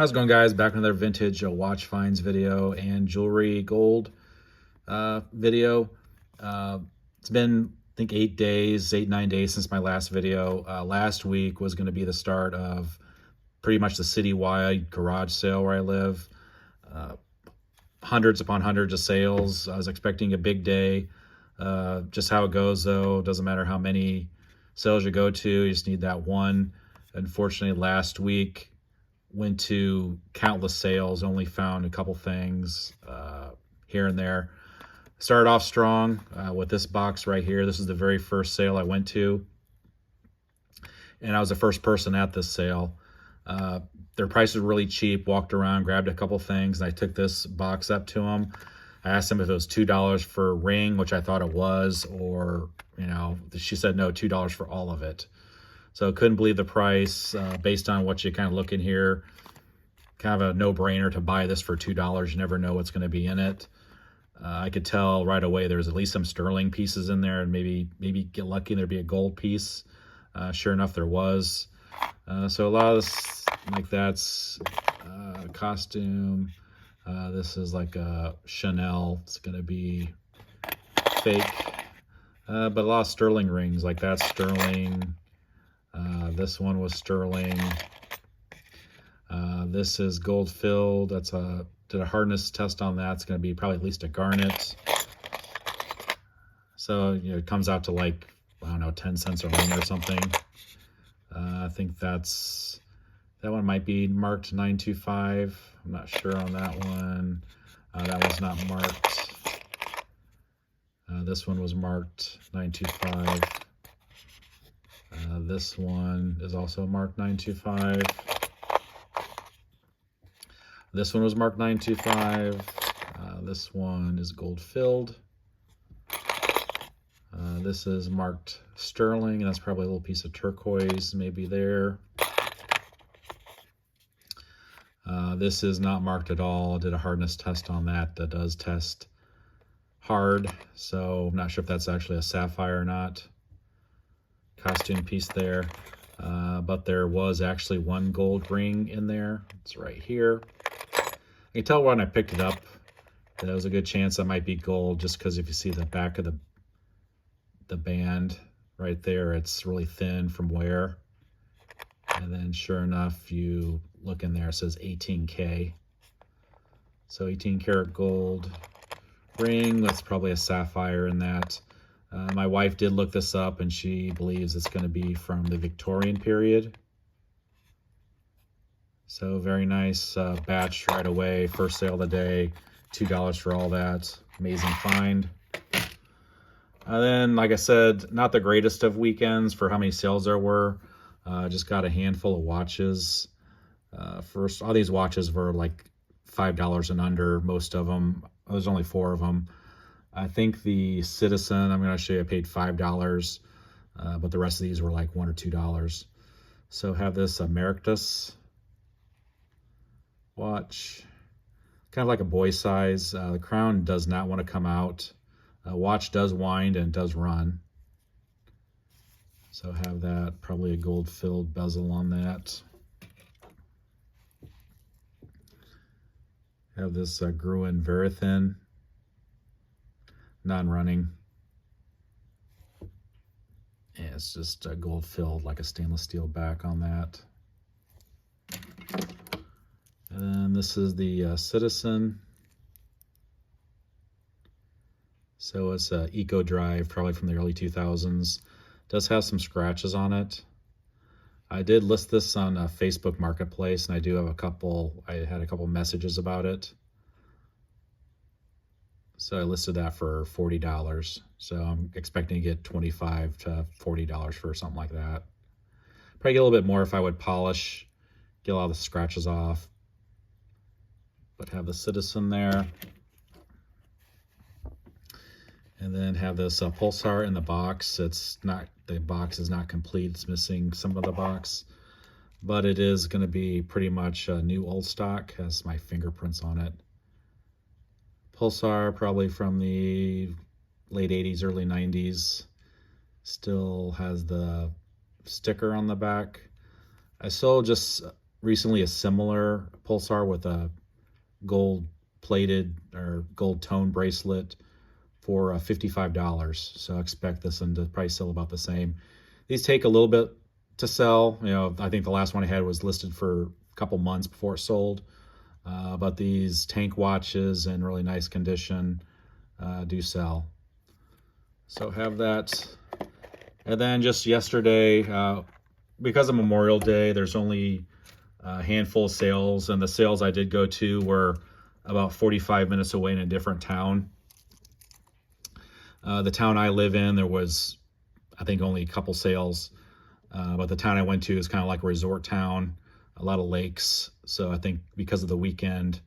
How's it going, guys? Back with another vintage watch finds video and jewelry gold video. It's been, I think, 8, 9 days since my last video. Last week was going to be the start of pretty much the citywide garage sale where I live. Uh, Hundreds upon hundreds of sales. I was expecting a big day. Just how it goes, though, doesn't matter how many sales you go to, you just need that one. Unfortunately, last week, went to countless sales, only found a couple things here and there. Started off strong with this box right here. This is the very first sale I went to, and I was the first person at this sale. Their prices were really cheap. Walked around, grabbed a couple things, and I took this box up to them. I asked them if it was $2 for a ring, which I thought it was, or, she said no, $2 for all of it. So couldn't believe the price based on what you kind of look in here. Kind of a no-brainer to buy this for $2. You never know what's going to be in it. I could tell right away there's at least some sterling pieces in there, and maybe get lucky and there'd be a gold piece. Sure enough, there was. So a lot of this, like that's costume. This is like a Chanel. It's going to be fake. But a lot of sterling rings, like that's sterling. This one was sterling. This is gold filled. Did a hardness test on that. It's going to be probably at least a garnet. So it comes out to like, I don't know, 10 cents a ring or something. I think that one might be marked 925. I'm not sure on that one. That one's not marked. This one was marked 925. This one is also marked 925. This one was marked 925. This one is gold filled. This is marked sterling, and that's probably a little piece of turquoise maybe there. This is not marked at all. I did a hardness test on that. That does test hard, so I'm not sure if that's actually a sapphire or not. Costume piece there, but there was actually one gold ring in there. It's right here. I can tell when I picked it up that there was a good chance that might be gold, just because if you see the back of the band right there, it's really thin from wear. And then sure enough, you look in there, it says 18K. So 18 karat gold ring. That's probably a sapphire in that. My wife did look this up, and she believes it's going to be from the Victorian period. So very nice batch right away. First sale of the day, $2 for all that. Amazing find. And then, like I said, not the greatest of weekends for how many sales there were. Just got a handful of watches. First, all these watches were like $5 and under. Most of them, there's only 4 of them. I think the Citizen, I'm going to show you, I paid $5, but the rest of these were like $1 or $2. So have this Emeritus watch, kind of like a boy size. The crown does not want to come out. Watch does wind and does run. So have that, probably a gold filled bezel on that. Have this Gruen Verithin, non-running. And it's just gold filled, like a stainless steel back on that. And then this is the Citizen. So it's a Eco Drive, probably from the early 2000s. Does have some scratches on it. I did list this on a Facebook Marketplace, and I do have I had a couple messages about it. So I listed that for $40. So I'm expecting to get $25 to $40 for something like that. Probably get a little bit more if I would polish, get a lot of the scratches off. But have the Citizen there. And then have this Pulsar in the box. The box is not complete. It's missing some of the box. But it is going to be pretty much a new old stock. Has my fingerprints on it. Pulsar, probably from the late 80s, early 90s. Still has the sticker on the back. I sold just recently a similar pulsar with a gold plated or gold tone bracelet for $55. So I expect this one to probably sell about the same. These take a little bit to sell. You know, I think the last one I had was listed for a couple months before it sold. But these tank watches in really nice condition do sell. So have that. And then just yesterday, because of Memorial Day, there's only a handful of sales, and the sales I did go to were about 45 minutes away in a different town. The town I live in, there was, I think, only a couple sales, but the town I went to is kind of like a resort town, a lot of lakes. So I think because of the weekend,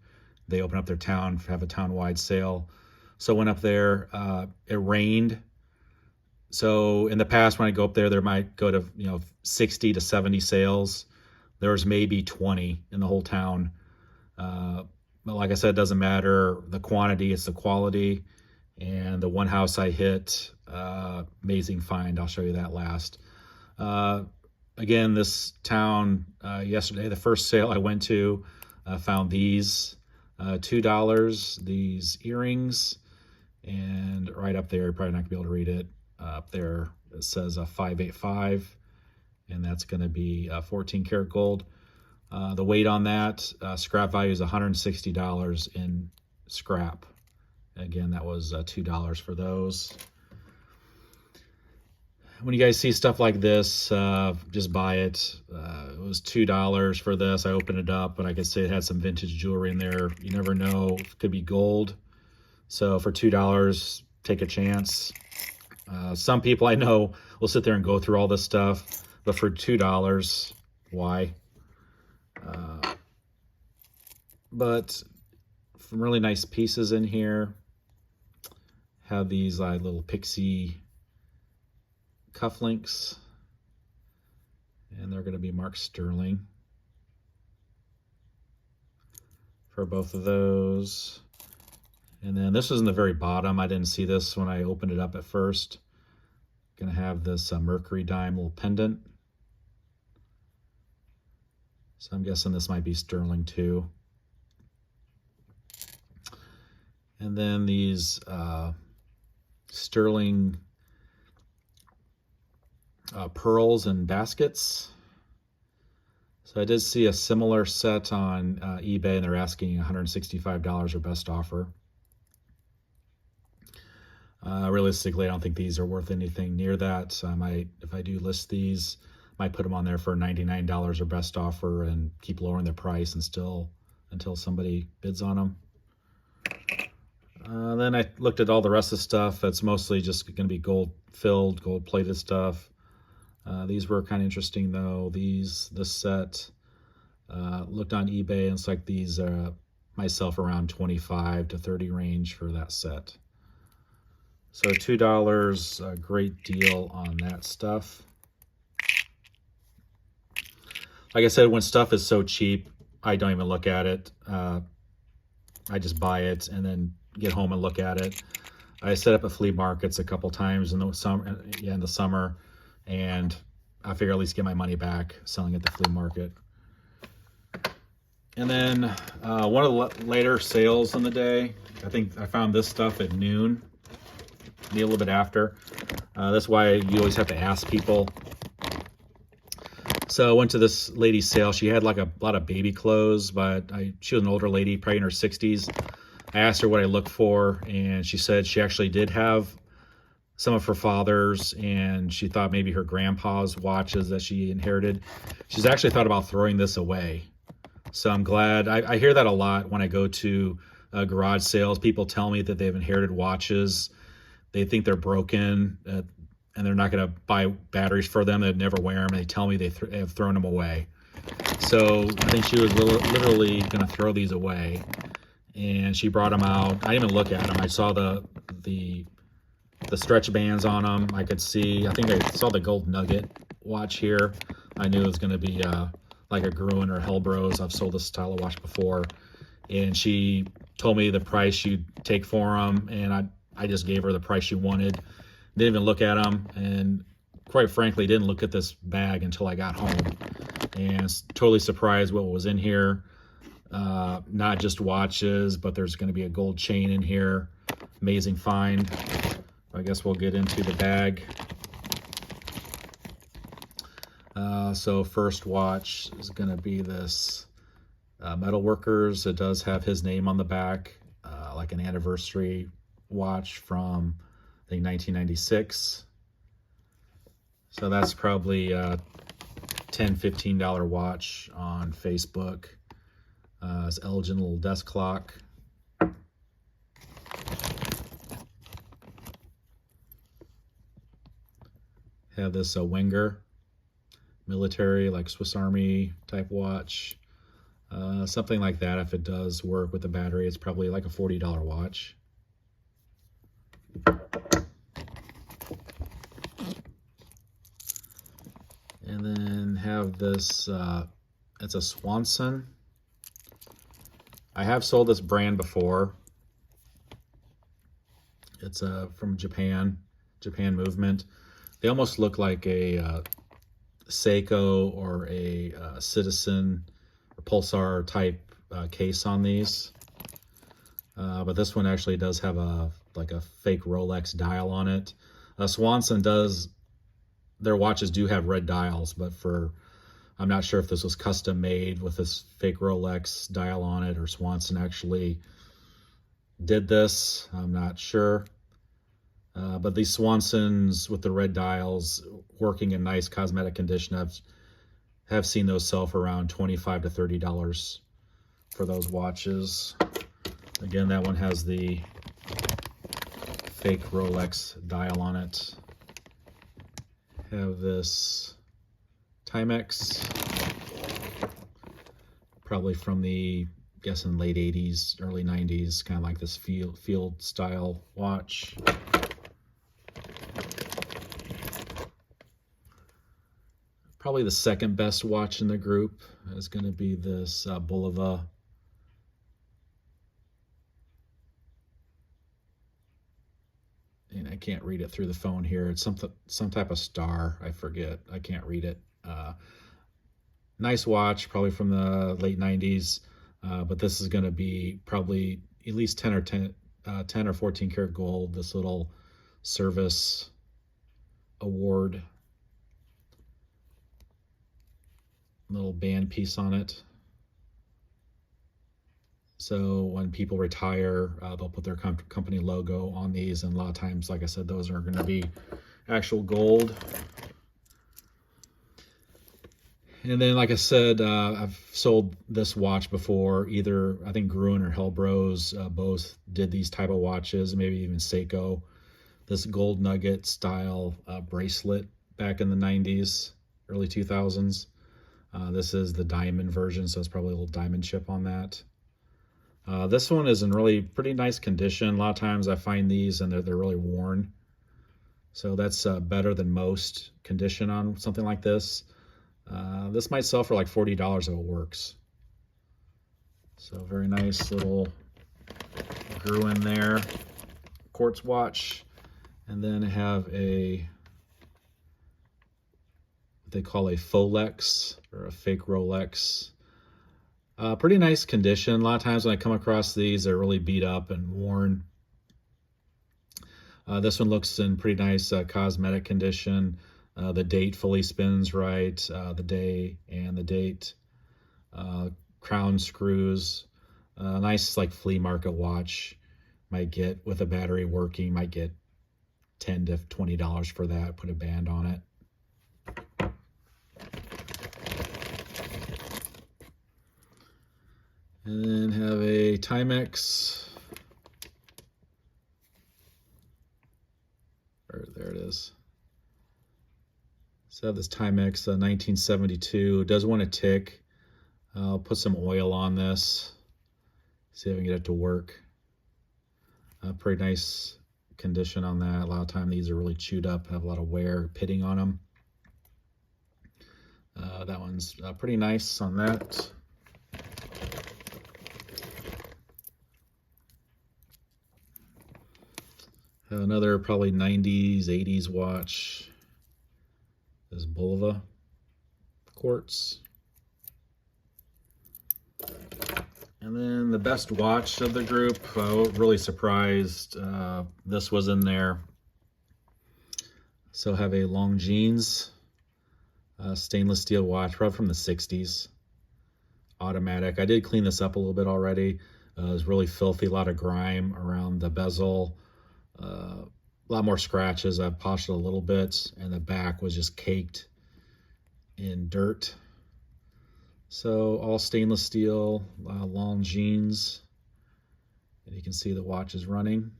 they open up their town, have a town-wide sale. So I went up there. It rained. So in the past, when I go up there, there might go to 60 to 70 sales. There was maybe 20 in the whole town. But like I said, it doesn't matter the quantity, it's the quality. And the one house I hit, amazing find. I'll show you that last. Again, this town, yesterday, the first sale I went to, found these, $2, these earrings. And right up there, you're probably not going to be able to read it. Up there, it says 585, and that's going to be 14 karat gold. The weight on that, scrap value is $160 in scrap. Again, that was $2 for those. When you guys see stuff like this, just buy it. It was $2 for this. I opened it up, but I could say it had some vintage jewelry in there. You never know, it could be gold. So for $2, take a chance. Some people I know will sit there and go through all this stuff, but for $2, why? But some really nice pieces in here. Have these little pixie cufflinks, and they're going to be marked sterling for both of those. And then this was in the very bottom. I didn't see this when I opened it up at first. Going to have this Mercury dime little pendant. So I'm guessing this might be sterling too. And then these sterling pearls and baskets. So I did see a similar set on eBay, and they're asking $165 or best offer. Realistically, I don't think these are worth anything near that. So I might, if I do list these, might put them on there for $99 or best offer and keep lowering the price and still until somebody bids on them. Then I looked at all the rest of the stuff. It's mostly just going to be gold filled, gold plated stuff. These were kind of interesting though. This set, looked on eBay, and it's like these myself around 25 to 30 range for that set. So $2, a great deal on that stuff. Like I said, when stuff is so cheap, I don't even look at it. I just buy it and then get home and look at it. I set up at flea markets a couple times in the summer, and I figure at least get my money back selling at the flea market. And then one of the later sales in the day, I think I found this stuff at noon, maybe a little bit after. That's why you always have to ask people. So I went to this lady's sale. She had like a lot of baby clothes, but she was an older lady, probably in her 60s. I asked her what I looked for, and she said she actually did have some of her father's, and she thought maybe her grandpa's watches that she inherited. She's actually thought about throwing this away. So I'm glad. I hear that a lot when I go to garage sales. People tell me that they've inherited watches. They think they're broken, and they're not going to buy batteries for them. They'd never wear them. And they tell me they have thrown them away. So I think she was literally going to throw these away. And she brought them out. I didn't even look at them. I saw the stretch bands on them. I could see, I think I saw the gold nugget watch here. I knew it was going to be like a Gruen or Hellbros. I've sold this style of watch before. And she told me the price she'd take for them. And I just gave her the price she wanted. Didn't even look at them. And quite frankly, didn't look at this bag until I got home. and totally surprised what was in here. Not just watches, but there's going to be a gold chain in here. Amazing find. I guess we'll get into the bag. So first watch is going to be this Metalworkers. It does have his name on the back, like an anniversary watch from, I think, 1996. So that's probably a $10, $15 watch on Facebook. It's Elgin little desk clock. Have this Wenger military, like Swiss Army type watch. Something like that. If it does work with the battery, it's probably like a $40 watch. And then have this, it's a Swanson. I have sold this brand before. It's from Japan Movement. They almost look like a Seiko or a Citizen or Pulsar type case on these. But this one actually does have like a fake Rolex dial on it. Swanson does, their watches do have red dials, but I'm not sure if this was custom made with this fake Rolex dial on it or Swanson actually did this. I'm not sure. But these Swansons with the red dials working in nice cosmetic condition, have seen those sell for around $25 to $30 for those watches. Again, that one has the fake Rolex dial on it. Have this Timex, probably from the, guessing, late 80s, early 90s, kind of like this field style watch. Probably the second best watch in the group is going to be this Bulova. And I can't read it through the phone here. It's some type of star. I forget. I can't read it. Nice watch, probably from the late 90s. But this is going to be probably at least 10 or 14 karat gold. This little service award. Little band piece on it. So when people retire, they'll put their company logo on these, and a lot of times, like I said, those are going to be actual gold. And then, like I said, I've sold this watch before. Either, I think, Gruen or Hellbros both did these type of watches, maybe even Seiko. This gold nugget style bracelet back in the 90s, early 2000s. This is the diamond version, so it's probably a little diamond chip on that. This one is in really pretty nice condition. A lot of times I find these and they're really worn. So that's better than most condition on something like this. This might sell for like $40 if it works. So very nice little Gruen there. Quartz watch. And then I have what they call a Folex, or a fake Rolex. Pretty nice condition. A lot of times when I come across these, they're really beat up and worn. This one looks in pretty nice cosmetic condition. The date fully spins right, the day and the date. Crown screws. Nice like flea market watch. Might get, with a battery working, might get $10 to $20 for that. Put a band on it. And then have a Timex. There it is. So I have this Timex 1972. It does want to tick. I'll put some oil on this. See if I can get it to work. Pretty nice condition on that. A lot of time these are really chewed up, have a lot of wear, pitting on them. That one's pretty nice on that. Another probably 90s, 80s watch is Bulova quartz. And then the best watch of the group, really surprised this was in there. So have a Longines stainless steel watch, probably from the 60s, automatic. I did clean this up a little bit already. It was really filthy, a lot of grime around the bezel, a lot more scratches. I've polished it a little bit, and the back was just caked in dirt. So all stainless steel, Longines, and you can see the watch is running.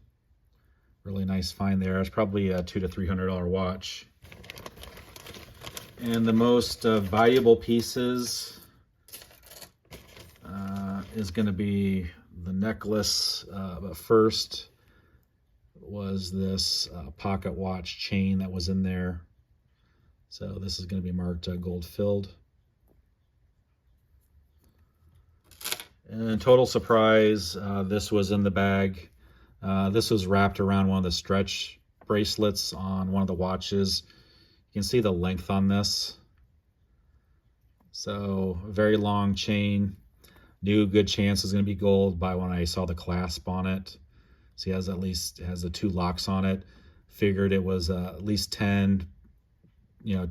Really nice find there. It's probably a $200 to $300 watch. And the most valuable pieces is going to be the necklace. But first was this pocket watch chain that was in there. So this is going to be marked gold filled. And total surprise, this was in the bag. This was wrapped around one of the stretch bracelets on one of the watches. You can see the length on this. So very long chain. Knew good chance is going to be gold by when I saw the clasp on it. So it has the 2 locks on it. Figured it was at least 10,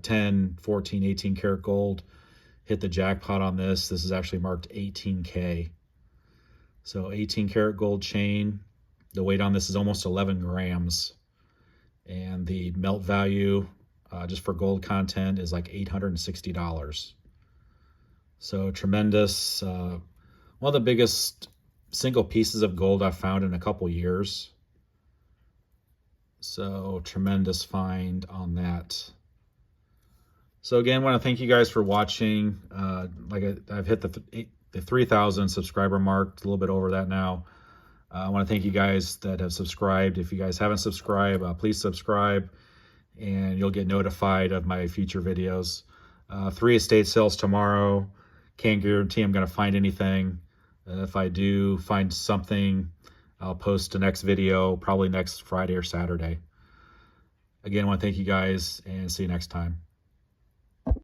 10, 14, 18 karat gold. Hit the jackpot on this. This is actually marked 18K. So 18 karat gold chain. The weight on this is almost 11 grams. And the melt value, just for gold content, is like $860. So tremendous. One of the biggest single pieces of gold I've found in a couple years. So tremendous find on that. So again, I want to thank you guys for watching. I've hit the 3,000 subscriber mark, a little bit over that now. I want to thank you guys that have subscribed. If you guys haven't subscribed, please subscribe, and you'll get notified of my future videos. 3 estate sales tomorrow. Can't guarantee I'm going to find anything. If I do find something, I'll post the next video probably next Friday or Saturday. Again, I want to thank you guys, and see you next time.